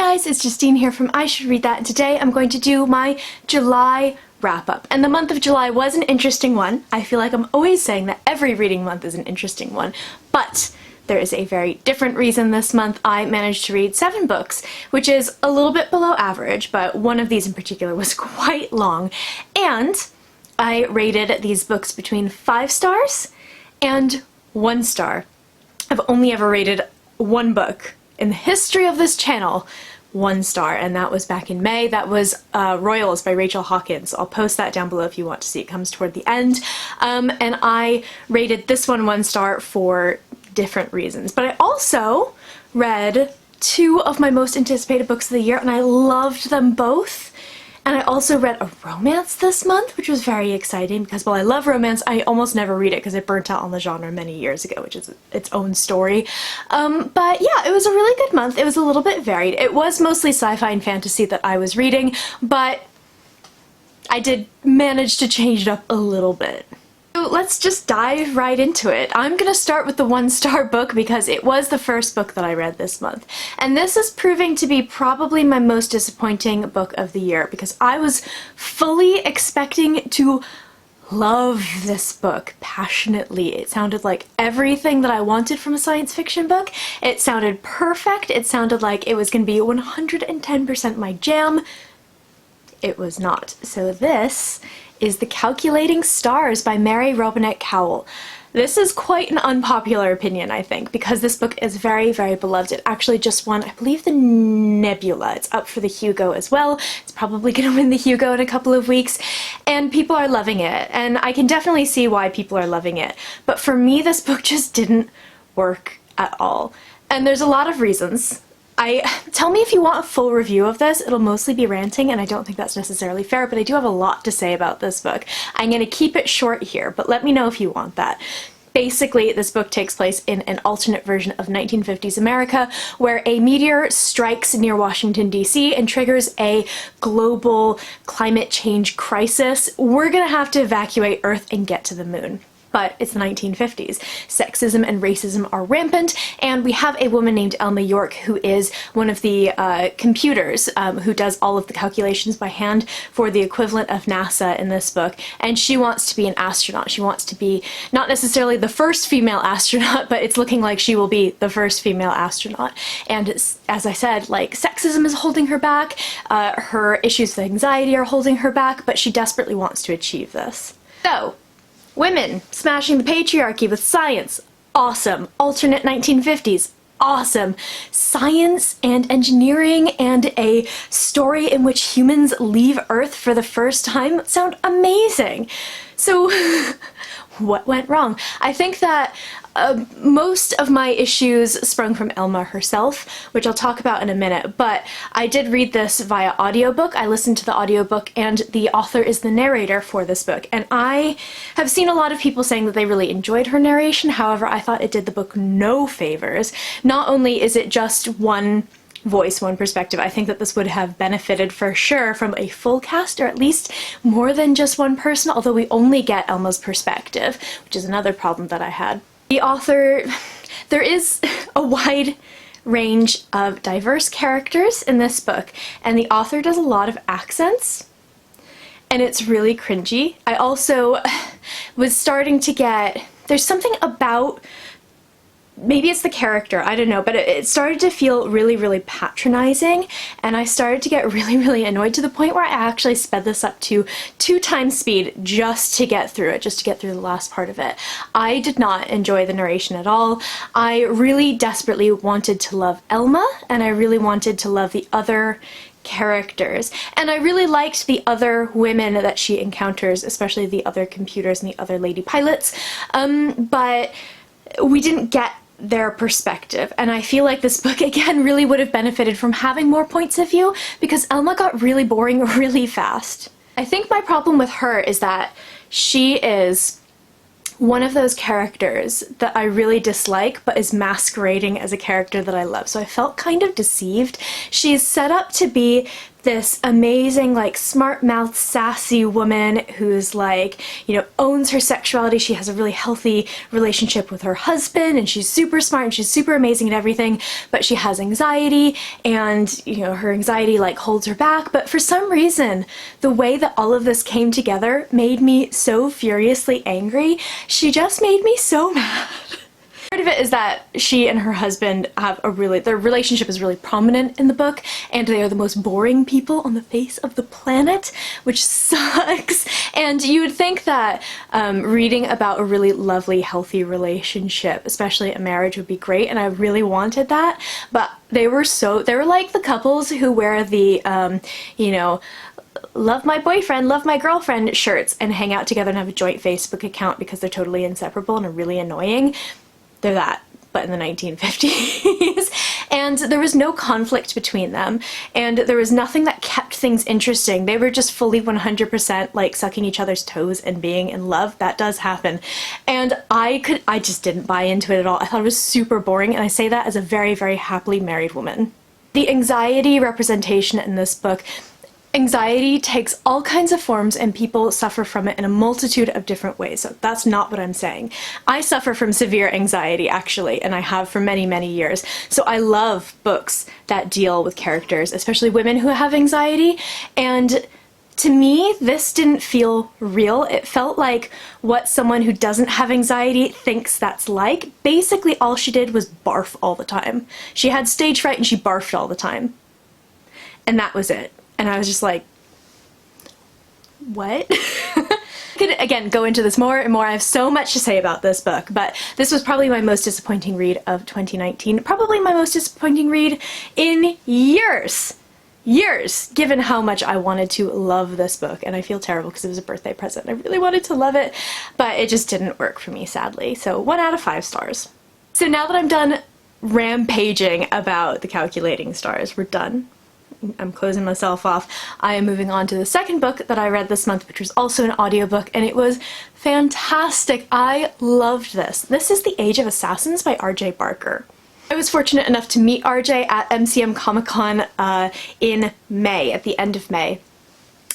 guys, it's Justine here from I Should Read That, and today I'm going to do my July wrap-up. And the month of July was an interesting one. I feel like I'm always saying that every reading month is an interesting one, but there is a very different reason this month. I managed to read 7 books, which is a little bit below average, but one of these in particular was quite long, and I rated these books between 5 stars and 1 star. I've only ever rated one book in the history of this channel 1 star, and that was back in May. That was Royals by Rachel Hawkins. I'll post that down below if you want to see. It comes toward the end. And I rated this one 1 star for different reasons. But I also read 2 of my most anticipated books of the year, and I loved them both. And I also read a romance this month, which was very exciting because while I love romance, I almost never read it because it burnt out on the genre many years ago, which is its own story. But yeah, it was a really good month. It was a little bit varied. It was mostly sci-fi and fantasy that I was reading, but I did manage to change it up a little bit. So let's just dive right into it. I'm gonna start with the 1 star book because it was the first book that I read this month. And this is proving to be probably my most disappointing book of the year because I was fully expecting to love this book passionately. It sounded like everything that I wanted from a science fiction book. It sounded perfect. It sounded like it was gonna be 110% my jam. It was not. So this is The Calculating Stars by Mary Robinette Kowal. This is quite an unpopular opinion, I think, because this book is very, very beloved. It actually just won, I believe, the Nebula. It's up for the Hugo as well. It's probably gonna win the Hugo in a couple of weeks, and people are loving it, and I can definitely see why people are loving it. But for me, this book just didn't work at all. And there's a lot of reasons. Tell me if you want a full review of this. It'll mostly be ranting, and I don't think that's necessarily fair, but I do have a lot to say about this book. I'm going to keep it short here, but let me know if you want that. Basically, this book takes place in an alternate version of 1950s America, where a meteor strikes near Washington, D.C. and triggers a global climate change crisis. We're gonna have to evacuate Earth and get to the moon. But it's the 1950s. Sexism and racism are rampant, and we have a woman named Elma York who is one of the computers who does all of the calculations by hand for the equivalent of NASA in this book, and she wants to be an astronaut. She wants to be not necessarily the first female astronaut, but it's looking like she will be the first female astronaut. And it's, as I said, like, sexism is holding her back, her issues with anxiety are holding her back, but she desperately wants to achieve this. So, women smashing the patriarchy with science, awesome. Alternate 1950s, awesome. Science and engineering and a story in which humans leave Earth for the first time sound amazing. So what went wrong? I think that most of my issues sprung from Elma herself, which I'll talk about in a minute, but I did read this via audiobook. I listened to the audiobook, and the author is the narrator for this book, and I have seen a lot of people saying that they really enjoyed her narration. However, I thought it did the book no favors. Not only is it just one voice, one perspective, I think that this would have benefited for sure from a full cast, or at least more than just one person, although we only get Elma's perspective, which is another problem that I had. The author, there is a wide range of diverse characters in this book, and the author does a lot of accents, and it's really cringy. I also was starting to get, there's something about, maybe it's the character, I don't know, but it started to feel really, really patronizing, and I started to get really, really annoyed to the point where I actually sped this up to 2 times speed just to get through it, just to get through the last part of it. I did not enjoy the narration at all. I really desperately wanted to love Elma, and I really wanted to love the other characters, and I really liked the other women that she encounters, especially the other computers and the other lady pilots, but we didn't get their perspective, and I feel like this book again really would have benefited from having more points of view because Elma got really boring really fast. I think my problem with her is that she is one of those characters that I really dislike but is masquerading as a character that I love, so I felt kind of deceived. She's set up to be this amazing, like, smart-mouthed, sassy woman who's, like, you know, owns her sexuality. She has a really healthy relationship with her husband, and she's super smart and she's super amazing at everything, but she has anxiety, and, you know, her anxiety, like, holds her back. But for some reason, the way that all of this came together made me so furiously angry. She just made me so mad. Part of it is that she and her husband have their relationship is really prominent in the book, and they are the most boring people on the face of the planet, which sucks. And you would think that reading about a really lovely, healthy relationship, especially a marriage, would be great, and I really wanted that, but they were like the couples who wear the, you know, love my boyfriend, love my girlfriend shirts and hang out together and have a joint Facebook account because they're totally inseparable and are really annoying. They're that, but in the 1950s. And there was no conflict between them, and there was nothing that kept things interesting. They were just fully 100% like sucking each other's toes and being in love. That does happen. And I just didn't buy into it at all. I thought it was super boring, and I say that as a very, very happily married woman. The anxiety representation in this book, anxiety takes all kinds of forms and people suffer from it in a multitude of different ways. So that's not what I'm saying. I suffer from severe anxiety, actually, and I have for many, many years. So I love books that deal with characters, especially women who have anxiety. And to me, this didn't feel real. It felt like what someone who doesn't have anxiety thinks that's like. Basically, all she did was barf all the time. She had stage fright and she barfed all the time. And that was it. And I was just like, what? I could, again, go into this more and more. I have so much to say about this book, but this was probably my most disappointing read of 2019. Probably my most disappointing read in years. Years, given how much I wanted to love this book. And I feel terrible because it was a birthday present. I really wanted to love it, but it just didn't work for me, sadly. So 1 out of 5 stars. So now that I'm done rampaging about the calculating stars, we're done. I'm closing myself off. I am moving on to the second book that I read this month, which was also an audiobook, and it was fantastic. I loved this. This is The Age of Assassins by R.J. Barker. I was fortunate enough to meet RJ at MCM Comic Con in May, at the end of May,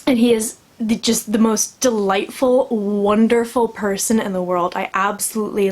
and he is just the most delightful, wonderful person in the world. I absolutely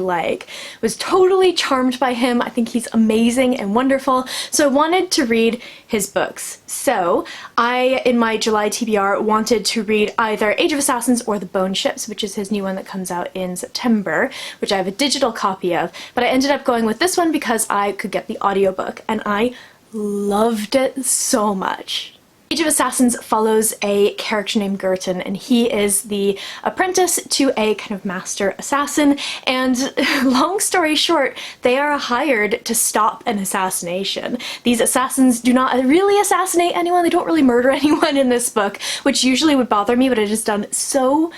was totally charmed by him. I think he's amazing and wonderful, so I wanted to read his books. So I, in my July TBR, wanted to read either Age of Assassins or The Bone Ships, which is his new one that comes out in September, which I have a digital copy of, but I ended up going with this one because I could get the audiobook, and I loved it so much. Age of Assassins follows a character named Gurton, and he is the apprentice to a kind of master assassin, and long story short, they are hired to stop an assassination. These assassins do not really assassinate anyone, they don't really murder anyone in this book, which usually would bother me, but it is done so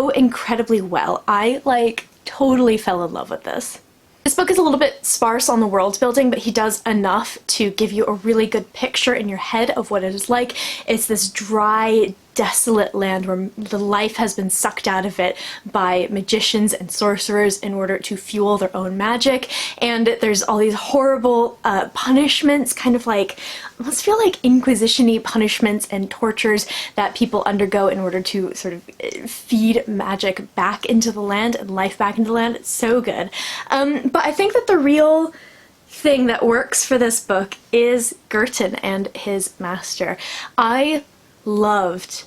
incredibly well. I totally fell in love with this. This book is a little bit sparse on the world building, but he does enough to give you a really good picture in your head of what it is like. It's this dry, desolate land where the life has been sucked out of it by magicians and sorcerers in order to fuel their own magic, and there's all these horrible punishments, kind of almost feel like Inquisition-y punishments and tortures that people undergo in order to sort of feed magic back into the land and life back into the land. It's so good. But I think that the real thing that works for this book is Gurton and his master. I loved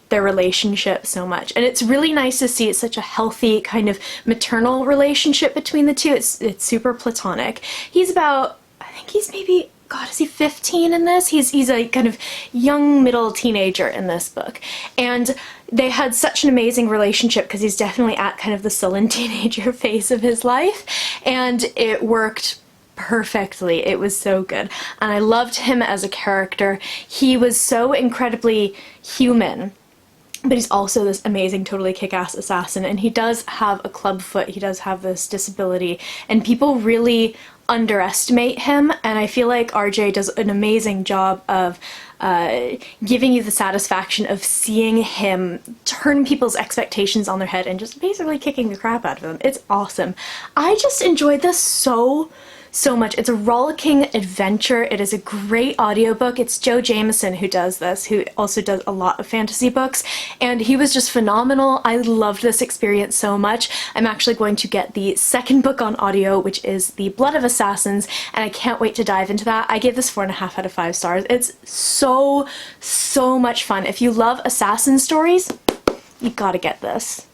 their relationship so much, and it's really nice to see it's such a healthy kind of maternal relationship between the two. It's super platonic. He's about, I think he's maybe, God, is he 15 in this? He's a kind of young middle teenager in this book, and they had such an amazing relationship because he's definitely at kind of the sullen teenager phase of his life, and it worked perfectly. It was so good, and I loved him as a character. He was so incredibly human, but he's also this amazing, totally kick-ass assassin, and he does have a club foot, he does have this disability, and people really underestimate him, and I feel like RJ does an amazing job of giving you the satisfaction of seeing him turn people's expectations on their head and just basically kicking the crap out of them. It's awesome. I just enjoyed this so so much. It's a rollicking adventure. It is a great audiobook. It's Joe Jameson who does this, who also does a lot of fantasy books, and he was just phenomenal. I loved this experience so much. I'm actually going to get the second book on audio, which is The Blood of Assassins, and I can't wait to dive into that. I gave this 4.5 out of 5 stars. It's so much fun. If you love assassin stories, you gotta get this.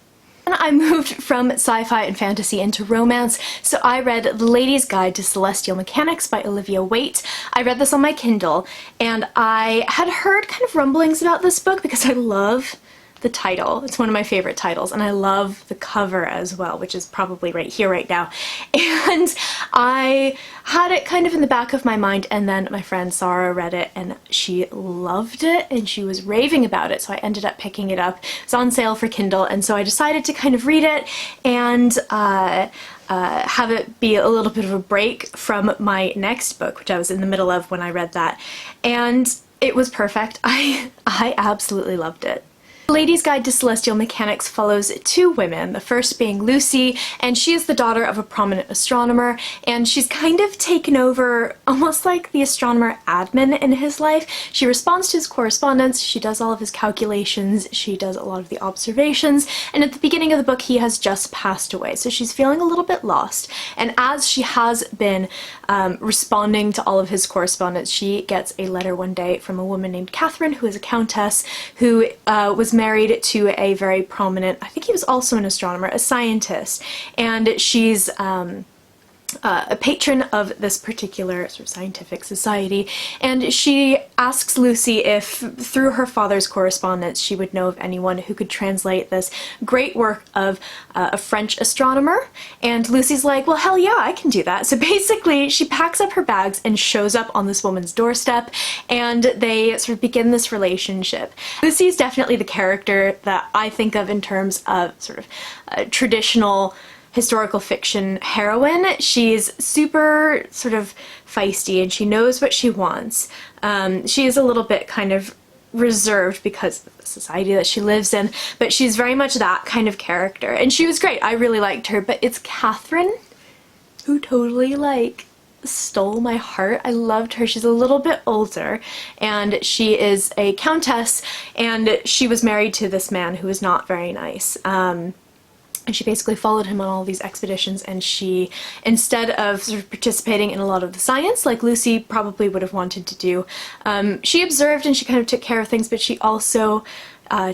And I moved from sci-fi and fantasy into romance, so I read The Lady's Guide to Celestial Mechanics by Olivia Waite. I read this on my Kindle, and I had heard kind of rumblings about this book because I love the title. It's one of my favorite titles, and I love the cover as well, which is probably right here right now. And I had it kind of in the back of my mind, and then my friend Sarah read it and she loved it and she was raving about it, so I ended up picking it up. It's on sale for Kindle, and so I decided to kind of read it and have it be a little bit of a break from my next book, which I was in the middle of when I read that, and it was perfect. I absolutely loved it. The Lady's Guide to Celestial Mechanics follows two women, the first being Lucy, and she is the daughter of a prominent astronomer, and she's kind of taken over almost like the astronomer admin in his life. She responds to his correspondence, she does all of his calculations, she does a lot of the observations, and at the beginning of the book he has just passed away, so she's feeling a little bit lost. And as she has been responding to all of his correspondence, she gets a letter one day from a woman named Catherine, who is a countess, who was married to a very prominent, I think he was also an astronomer, a scientist, and she's a patron of this particular sort of scientific society, and she asks Lucy if through her father's correspondence she would know of anyone who could translate this great work of a French astronomer, and Lucy's like, well, hell yeah, I can do that. So basically she packs up her bags and shows up on this woman's doorstep, and they sort of begin this relationship. Lucy's definitely the character that I think of in terms of sort of traditional historical fiction heroine. She's super sort of feisty and she knows what she wants. She is a little bit kind of reserved because of the society that she lives in, but she's very much that kind of character, and she was great. I really liked her, but it's Catherine who totally like stole my heart. I loved her. She's a little bit older and she is a countess, and she was married to this man who is not very nice. And she basically followed him on all these expeditions, and she, instead of sort of participating in a lot of the science like Lucy probably would have wanted to do, she observed and she kind of took care of things, but she also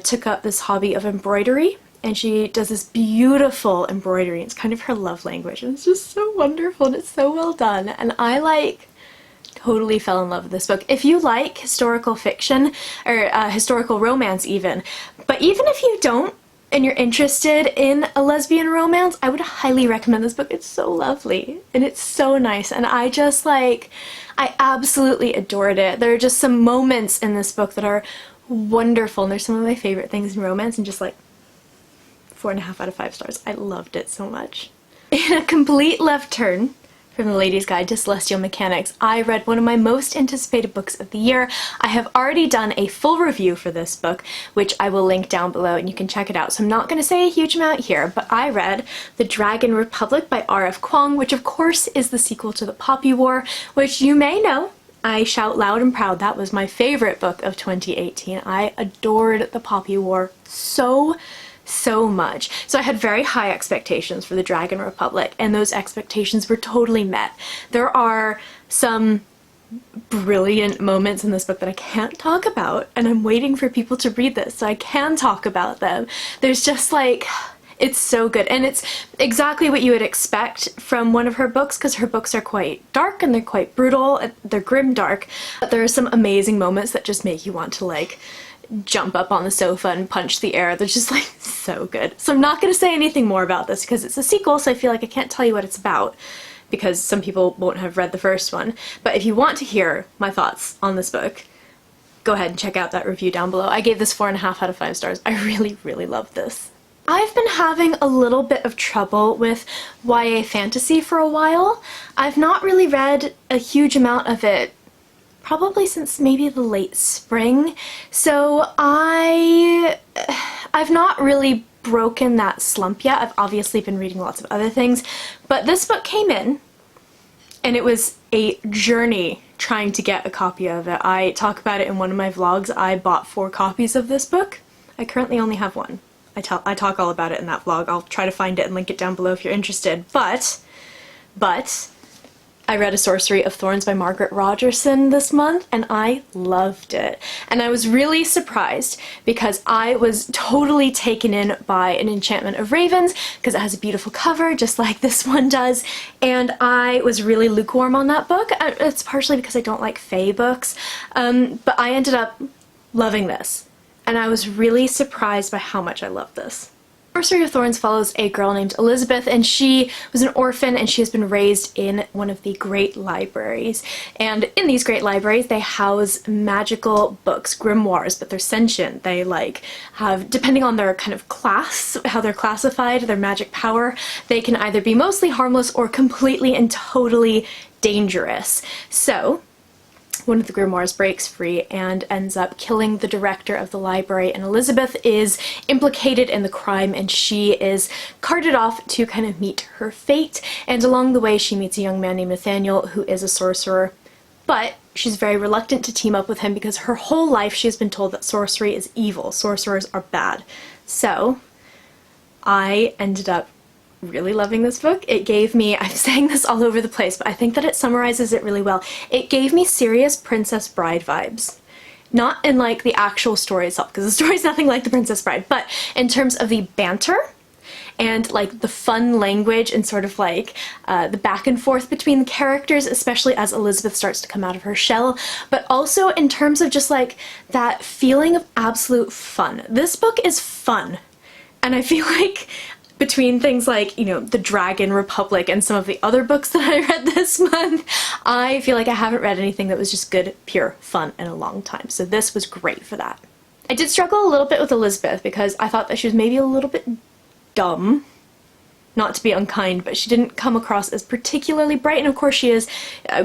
took up this hobby of embroidery, and she does this beautiful embroidery. It's kind of her love language, and it's just so wonderful and it's so well done, and I totally fell in love with this book. If you like historical fiction, or historical romance even, but even if you don't, and you're interested in a lesbian romance, I would highly recommend this book. It's so lovely and it's so nice, and I just I absolutely adored it. There are just some moments in this book that are wonderful, and they're some of my favorite things in romance, and just 4.5 out of 5 stars. I loved it so much. In a complete left turn from The Lady's Guide to Celestial Mechanics, I read one of my most anticipated books of the year. I have already done a full review for this book, which I will link down below and you can check it out, so I'm not going to say a huge amount here, but I read The Dragon Republic by R.F. Kuang, which of course is the sequel to The Poppy War, which you may know, I shout loud and proud, that was my favorite book of 2018. I adored The Poppy War so much. So I had very high expectations for The Dragon Republic, and those expectations were totally met. There are some brilliant moments in this book that I can't talk about, and I'm waiting for people to read this so I can talk about them. There's just it's so good, and it's exactly what you would expect from one of her books, because her books are quite dark and they're quite brutal, they're grim dark, but there are some amazing moments that just make you want to jump up on the sofa and punch the air. They're just so good. So I'm not going to say anything more about this because it's a sequel, so I feel like I can't tell you what it's about because some people won't have read the first one. But if you want to hear my thoughts on this book, go ahead and check out that review down below. I gave this 4.5 out of 5 stars. I really loved this. I've been having a little bit of trouble with YA fantasy for a while. I've not really read a huge amount of it probably since maybe the late spring, so I've not really broken that slump yet. I've obviously been reading lots of other things, but this book came in and it was a journey trying to get a copy of it. I talk about it in one of my vlogs. I bought 4 copies of this book. I currently only have 1. I talk all about it in that vlog. I'll try to find it and link it down below if you're interested. But I read A Sorcery of Thorns by Margaret Rogerson this month, and I loved it. And I was really surprised because I was totally taken in by An Enchantment of Ravens because it has a beautiful cover just like this one does, and I was really lukewarm on that book. It's partially because I don't like fae books, but I ended up loving this, and I was really surprised by how much I loved this. Sorcery of Thorns follows a girl named Elizabeth, and she was an orphan and she has been raised in one of the great libraries. And in these great libraries they house magical books, grimoires, but they're sentient. They have, depending on their kind of class, how they're classified, their magic power, they can either be mostly harmless or completely and totally dangerous. So one of the grimoires breaks free and ends up killing the director of the library, and Elizabeth is implicated in the crime and she is carted off to kind of meet her fate, and along the way she meets a young man named Nathaniel who is a sorcerer, but she's very reluctant to team up with him because her whole life she has been told that sorcery is evil, sorcerers are bad. So I ended up really loving this book. It gave me, I'm saying this all over the place, but I think that it summarizes it really well. It gave me serious Princess Bride vibes. Not in like the actual story itself, because the story's nothing like The Princess Bride, but in terms of the banter and like the fun language and sort of like the back and forth between the characters, especially as Elizabeth starts to come out of her shell, but also in terms of just like that feeling of absolute fun. This book is fun, and I feel like between things like, you know, The Dragon Republic and some of the other books that I read this month, I feel like I haven't read anything that was just good, pure fun in a long time. So this was great for that. I did struggle a little bit with Elizabeth because I thought that she was maybe a little bit dumb. Not to be unkind, but she didn't come across as particularly bright, and of course she is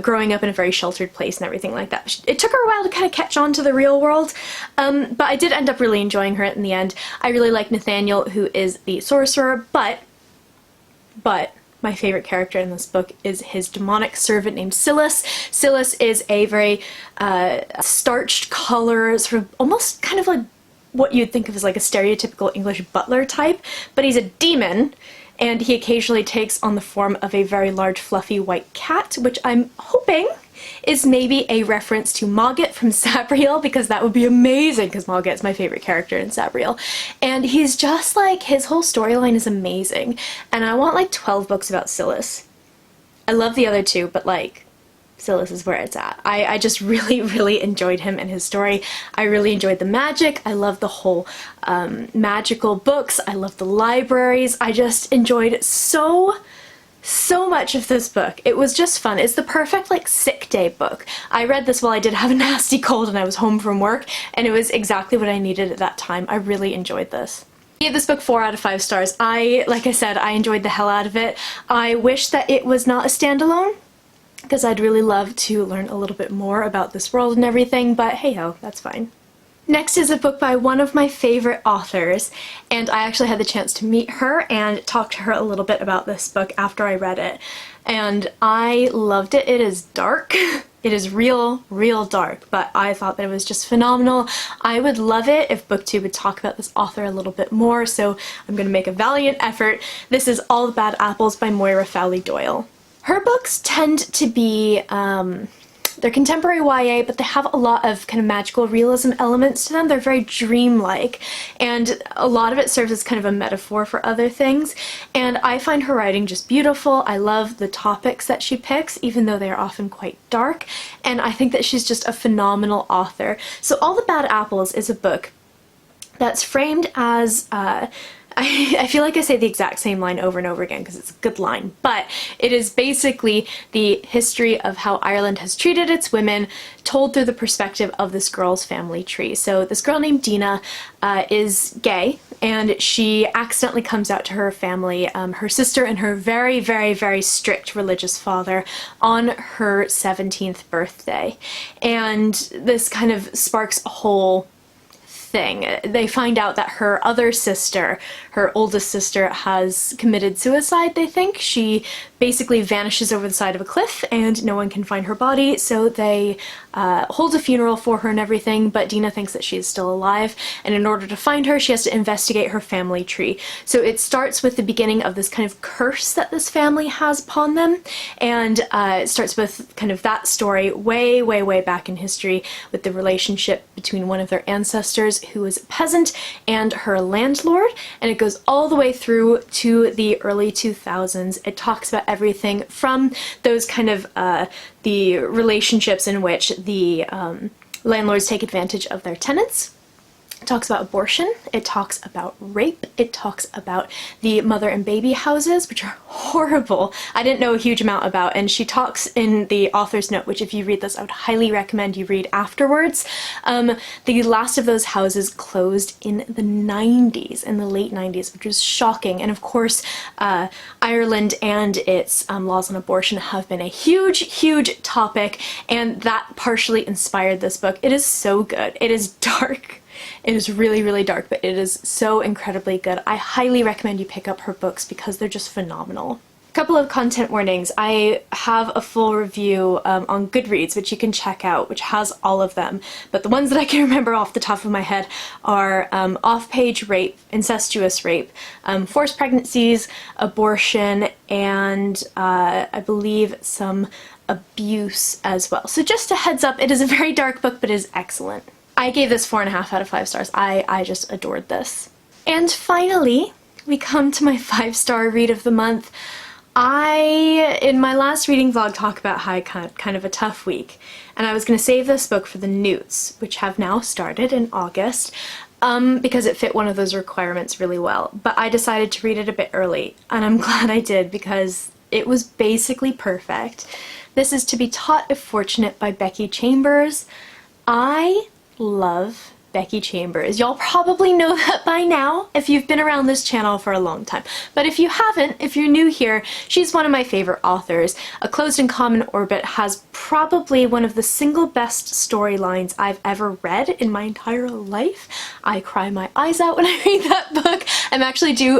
growing up in a very sheltered place and everything like that. It took her a while to kind of catch on to the real world, but I did end up really enjoying her in the end. I really like Nathaniel, who is the sorcerer, but my favorite character in this book is his demonic servant named Silas. Silas is a very starched color, sort of almost kind of like what you'd think of as like a stereotypical English butler type, but he's a demon, and he occasionally takes on the form of a very large fluffy white cat, which I'm hoping is maybe a reference to Mogget from Sabriel, because that would be amazing, because Mogget's my favorite character in Sabriel. And he's just like, his whole storyline is amazing, and I want like 12 books about Silas. I love the other 2, but like, Silas is where it's at. I just really enjoyed him and his story. I really enjoyed the magic. I love the whole magical books. I love the libraries. I just enjoyed so much of this book. It was just fun. It's the perfect like sick day book. I read this while I did have a nasty cold and I was home from work, and it was exactly what I needed at that time. I really enjoyed this. I gave this book 4 out of 5 stars. Like I said, I enjoyed the hell out of it. I wish that it was not a standalone, because I'd really love to learn a little bit more about this world and everything, but hey ho, that's fine. Next is a book by one of my favorite authors, and I actually had the chance to meet her and talk to her a little bit about this book after I read it, and I loved it. It is dark. It is real dark, but I thought that it was just phenomenal. I would love it if BookTube would talk about this author a little bit more, so I'm gonna make a valiant effort. This is All the Bad Apples by Moira Fowley Doyle. Her books tend to be, they're contemporary YA, but they have a lot of kind of magical realism elements to them. They're very dreamlike, and a lot of it serves as kind of a metaphor for other things, and I find her writing just beautiful. I love the topics that she picks, even though they are often quite dark, and I think that she's just a phenomenal author. So All the Bad Apples is a book that's framed as, I feel like I say the exact same line over and over again because it's a good line, but it is basically the history of how Ireland has treated its women, told through the perspective of this girl's family tree. So this girl named Dina is gay, and she accidentally comes out to her family, her sister and her very strict religious father, on her 17th birthday. And this kind of sparks a whole thing. They find out that her other sister, her oldest sister, has committed suicide, they think. She basically vanishes over the side of a cliff and no one can find her body, so they hold a funeral for her and everything, but Dina thinks that she is still alive, and in order to find her she has to investigate her family tree. So it starts with the beginning of this kind of curse that this family has upon them, and it starts with kind of that story way, way, way back in history with the relationship between one of their ancestors who was a peasant and her landlord, and it goes all the way through to the early 2000s. It talks about everything from those kind of the relationships in which the landlords take advantage of their tenants. It talks about abortion, it talks about rape, it talks about the mother and baby houses, which are horrible. I didn't know a huge amount about, and she talks in the author's note, which if you read this I would highly recommend you read afterwards. The last of those houses closed in the 90s, in the late 90s, which was shocking. And of course Ireland and its laws on abortion have been a huge, huge topic, and that partially inspired this book. It is so good. It is dark. It is really, really dark, but it is so incredibly good. I highly recommend you pick up her books because they're just phenomenal. A couple of content warnings. I have a full review on Goodreads, which you can check out, which has all of them, but the ones that I can remember off the top of my head are off-page rape, incestuous rape, forced pregnancies, abortion, and I believe some abuse as well. So just a heads up, it is a very dark book, but it is excellent. I gave this 4.5 out of 5 stars. I just adored this. And finally, we come to my 5-star read of the month. In my last reading vlog, talked about how I had kind of a tough week, and I was going to save this book for the Newts, which have now started in August, because it fit one of those requirements really well. But I decided to read it a bit early, and I'm glad I did because it was basically perfect. This is To Be Taught If Fortunate by Becky Chambers. I love Becky Chambers. Y'all probably know that by now if you've been around this channel for a long time. But if you haven't, if you're new here, she's one of my favorite authors. A Closed and Common Orbit has probably one of the single best storylines I've ever read in my entire life. I cry my eyes out when I read that book.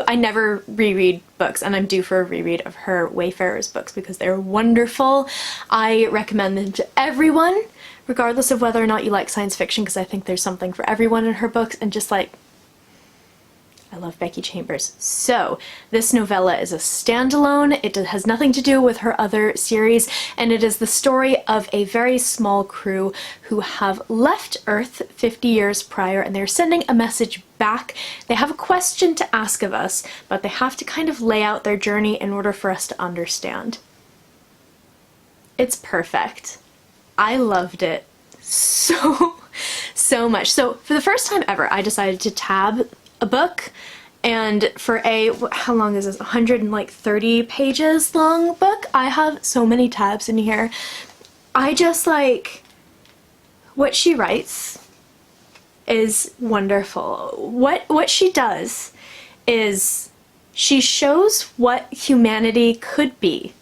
I never reread books, and I'm due for a reread of her Wayfarers books because they're wonderful. I recommend them to everyone, regardless of whether or not you like science fiction, because I think there's something for everyone in her books, and just like, I love Becky Chambers. So, this novella is a standalone. It has nothing to do with her other series, and it is the story of a very small crew who have left Earth 50 years prior, and they're sending a message back. They have a question to ask of us, but they have to kind of lay out their journey in order for us to understand. It's perfect. I loved it so much. So for the first time ever, I decided to tab a book, and for how long is this? 130 pages long book? I have so many tabs in here. I just like what she writes is wonderful. What she does is she shows what humanity could be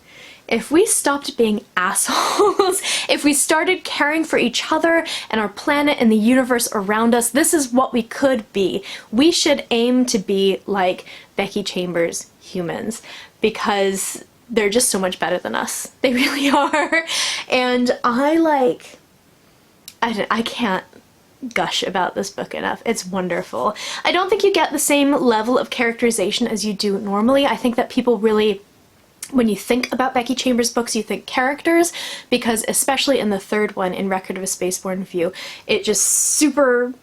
if we stopped being assholes, if we started caring for each other and our planet and the universe around us. This is what we could be. We should aim to be like Becky Chambers humans, because they're just so much better than us. They really are. And I can't gush about this book enough. It's wonderful. I don't think you get the same level of characterization as you do normally. I think that people really, when you think about Becky Chambers books, you think characters, because especially in the third one, in Record of a Spaceborne View, it's super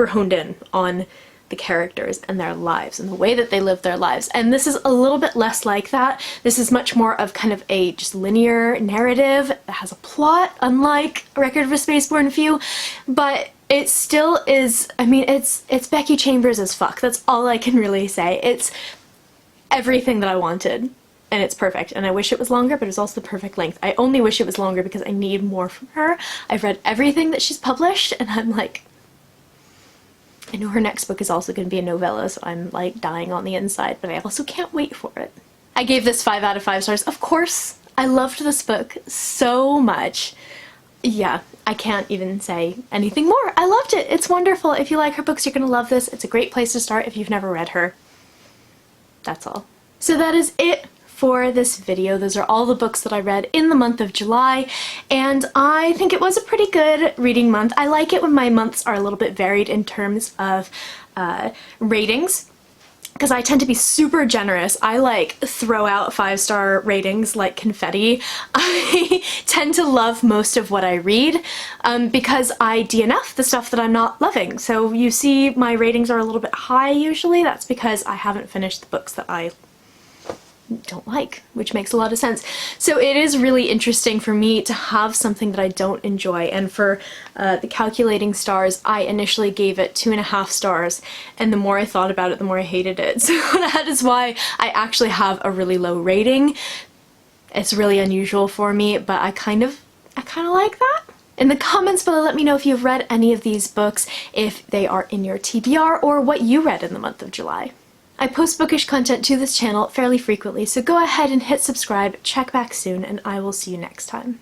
honed in on the characters and their lives and the way that they live their lives. And this is a little bit less like that. This is much more of kind of a just linear narrative that has a plot, unlike Record of a Spaceborne View, but it still is, I mean, it's Becky Chambers as fuck. That's all I can really say. It's everything that I wanted. And it's perfect, and I wish it was longer, but it's also the perfect length. I only wish it was longer because I need more from her. I've read everything that she's published, and I'm like, I know her next book is also going to be a novella, so I'm like dying on the inside, but I also can't wait for it. I gave this 5 out of 5 stars. Of course, I loved this book so much. Yeah, I can't even say anything more. I loved it. It's wonderful. If you like her books, you're going to love this. It's a great place to start if you've never read her. That's all. So that is it for this video. Those are all the books that I read in the month of July, and I think it was a pretty good reading month. I like it when my months are a little bit varied in terms of ratings, because I tend to be super generous. I like throw out 5-star ratings like confetti. I tend to love most of what I read because I DNF the stuff that I'm not loving. So you see my ratings are a little bit high usually. That's because I haven't finished the books that I don't like, which makes a lot of sense. So it is really interesting for me to have something that I don't enjoy, and for the calculating stars, I initially gave it 2.5 stars, and the more I thought about it, the more I hated it. So that is why I actually have a really low rating. It's really unusual for me, but I kind of like that. In the comments below, let me know if you've read any of these books, if they are in your TBR, or what you read in the month of July. I post bookish content to this channel fairly frequently, so go ahead and hit subscribe, check back soon, and I will see you next time.